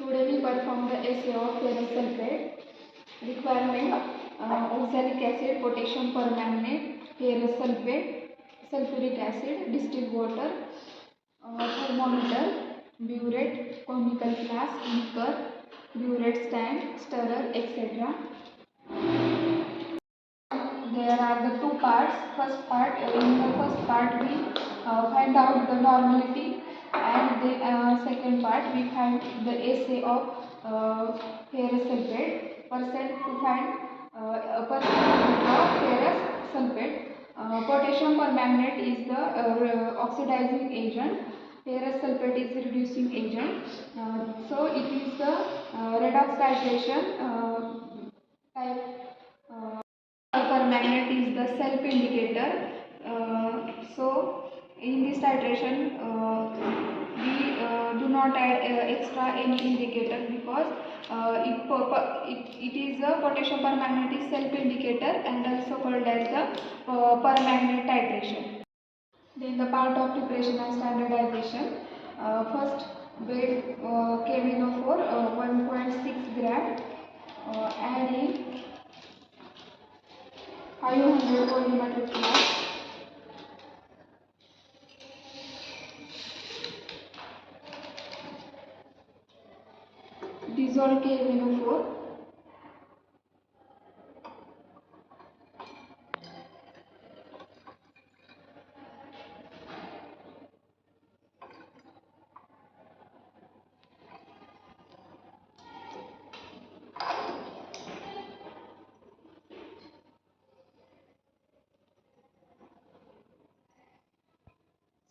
Today we perform the assay of ferrous sulfate. Requirement: oxalic acid, potassium permanganate, ferrous sulfate, sulfuric acid, distilled water, thermometer, burette, conical flask, beaker, burette stand, stirrer, etc. There are the two parts. In the first part we find out the normality, and the second part we find the assay of ferrous sulfate. Percent to find a percent of ferrous sulfate. Potassium permanganate is the oxidizing agent. Ferrous sulfate is the reducing agent. So it is the redox titration type. Permanganate is the self indicator. So in this titration we do not add extra any indicator, because it is a potassium permanganate is self indicator and also called as the permanganate titration. Then the part of preparation and standardization. First, weigh KBNO4 1.6 gram, add in 500 polymetric flask. Dissolve KBNO4.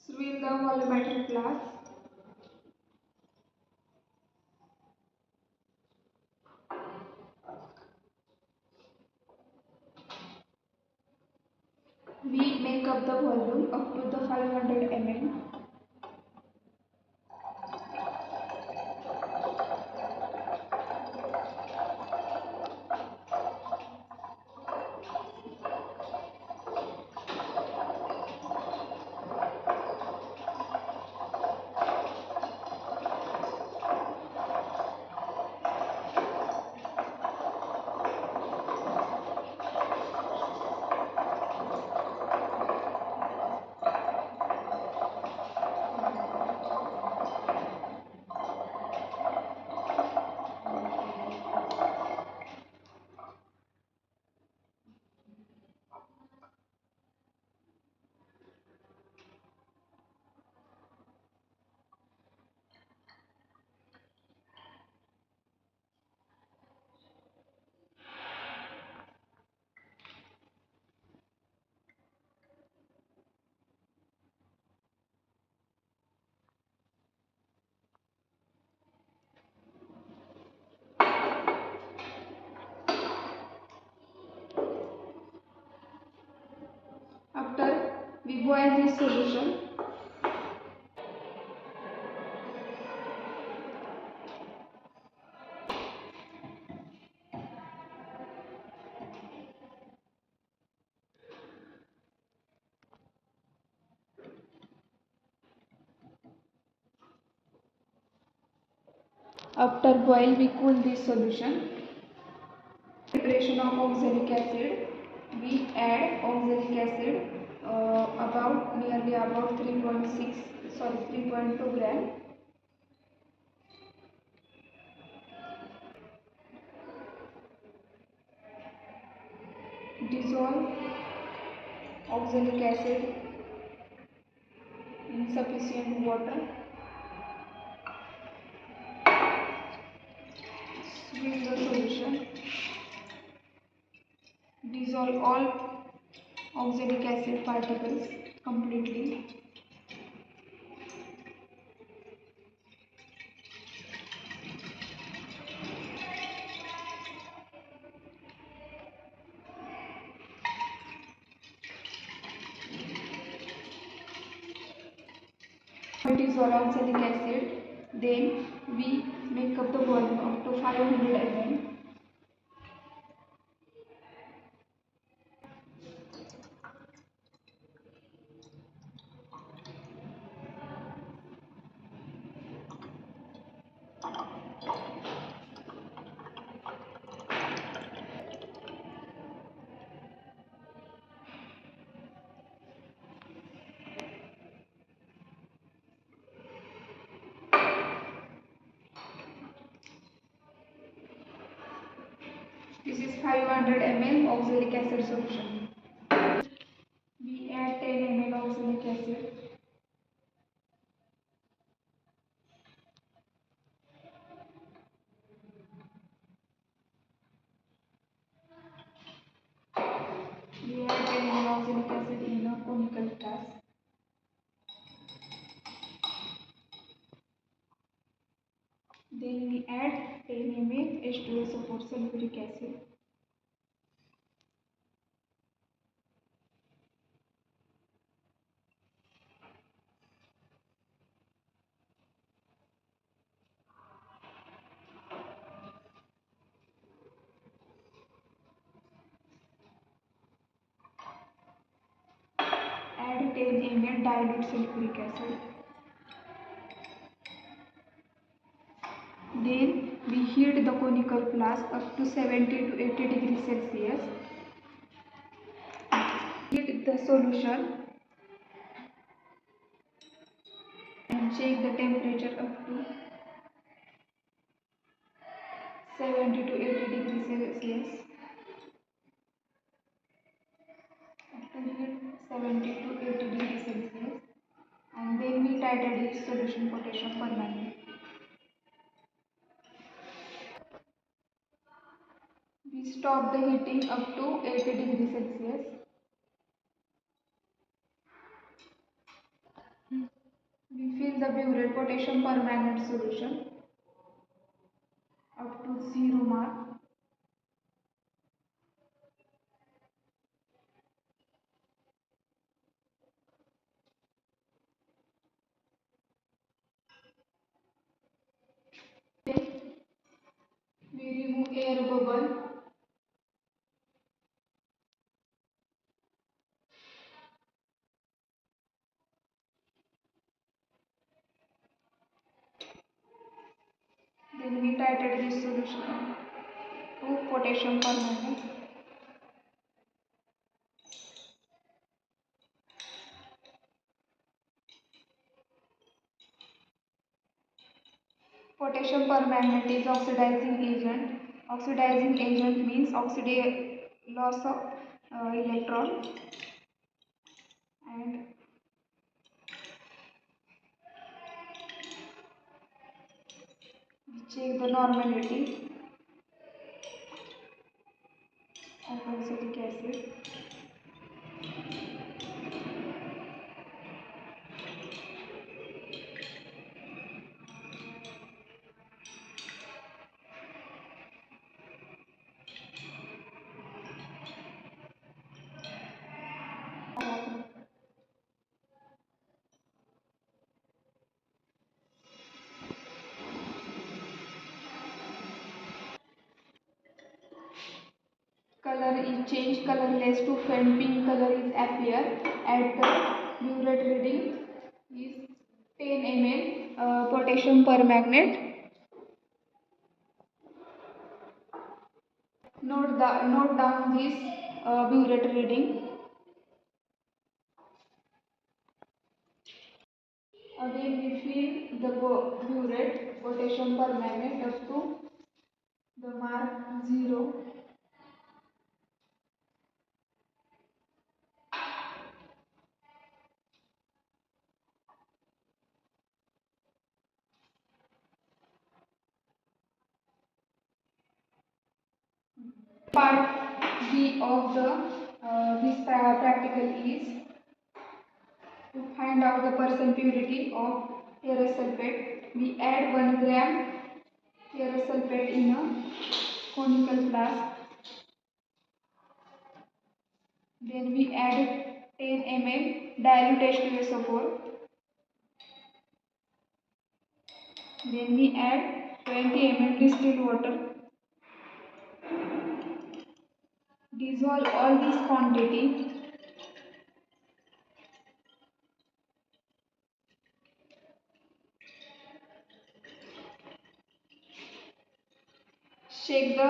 Swill the volumetric flask. We make up the volume up to the 500 ml. After we boil this solution, we cool this solution. Preparation of oxalic acid. We add oxalic acid nearly about 3.2 gram. Dissolve oxalic acid in sufficient water. Swill the solution. Dissolve all oxalic acid particles completely. Dissolve oxalic acid. Then we make up the volume up to 500 ml. 500 ml oxalic acid solution. We add 10 ml oxalic acid. We add 10 ml oxalic acid in a conical flask. Then we add 10 ml H2SO4 sulfuric acid. Add 10 ml dilute sulfuric acid. Then we heat the conical flask up to 70 to 80 degrees Celsius. Heat the solution and check the temperature up to 70 to 80 degrees Celsius. Up to heat 70 to 80 degrees Celsius. And then we titrate this solution potassium permanganate. We stop the heating up to 80 degrees Celsius. We fill the burette potassium permanganate solution up to 0 mark. Then we remove air bubble. Then we titrate this solution to potassium permanganate. Potassium permanganate is oxidizing agent. Oxidizing agent means loss of electron, and we check the normality of acetic acid. Color is changed, colorless to faint pink color is appear at the burette reading is 10 ml potassium permanganate. Note down this burette reading. Again we fill the burette potassium permanganate up to the mark 0. Part B of the this practical is to find out the percent purity of ferrous sulfate. We add 1 gram ferrous sulfate in a conical flask. Then we add 10 ml dilute H2SO4. Then we add 20 ml distilled water. Dissolve all this quantity. Shake the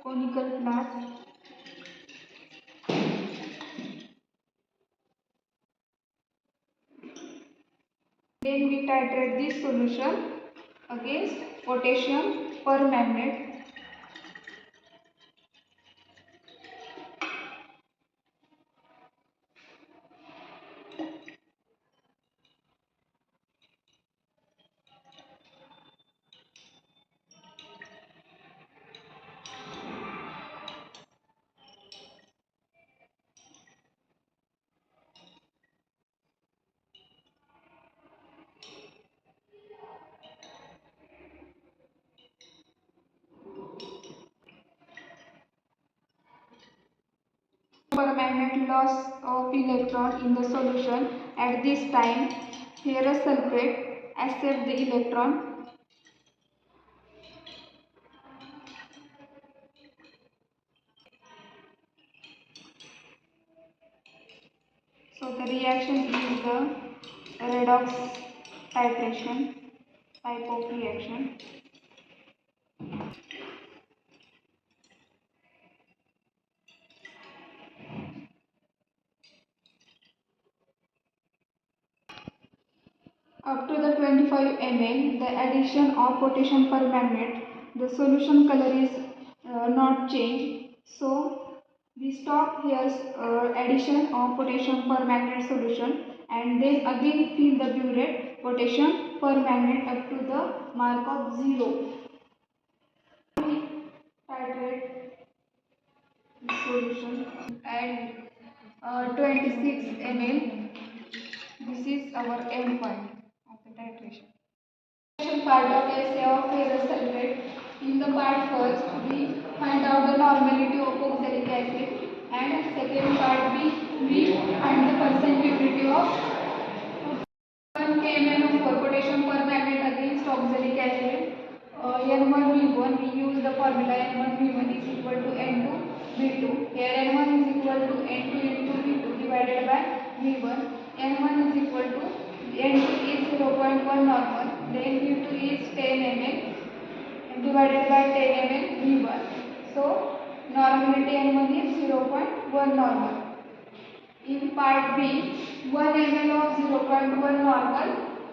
conical flask. Then we titrate this solution against potassium permanganate. loss of electron in the solution. At this time, ferrous sulfate accept the electron. So the reaction is the redox titration type of reaction. Up to the 25 ml, the addition of potassium permanganate, the solution color is not changed. So we stop here addition of potassium permanganate solution, and then again fill the burette potassium permanganate up to the mark of 0. Titrate the solution and 26 ml. This is our end point of the titration. Part of essay of ferrous sulfate. In the part first, we find out the normality of oxalic acid, and second part we find the percent purity of 1 kmn of potassium permanganate against oxalic acid. N1V1, we use the formula N1V1 is equal to N2V2. Here N1 is equal to N2 into V2 divided by V1. N1 is equal to N2 is 0.1 normal, then V2 is 10 ml divided by 10 ml V1. So normality N1 is 0.1 normal. In part B, 1 ml of 0.1 normal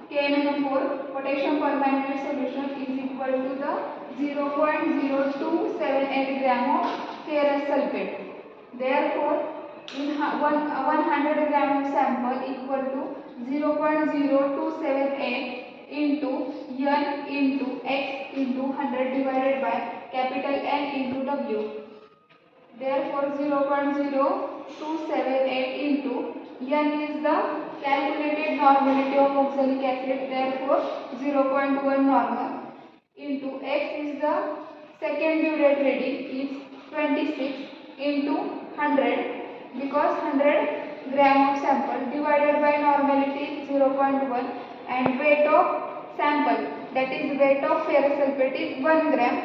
KMnO4 potassium permanganate solution is equal to the 0.0278 gram of ferrous sulfate. Therefore, in 100 gram of sample equal to 0.0278 into N into X into 100 divided by capital N into W. Therefore, 0.0278 into N is the calculated normality of oxalic acid. Therefore, 0.1 normal into X is the second burette reading is 26 into 100 because 100 gram of sample divided by normality 0.1 and weight of sample, that is weight of ferrous sulfate is 1 gram.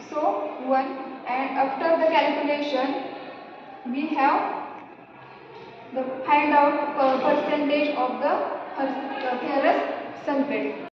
So 1, and after the calculation we have the find out percentage of the ferrous sulfate.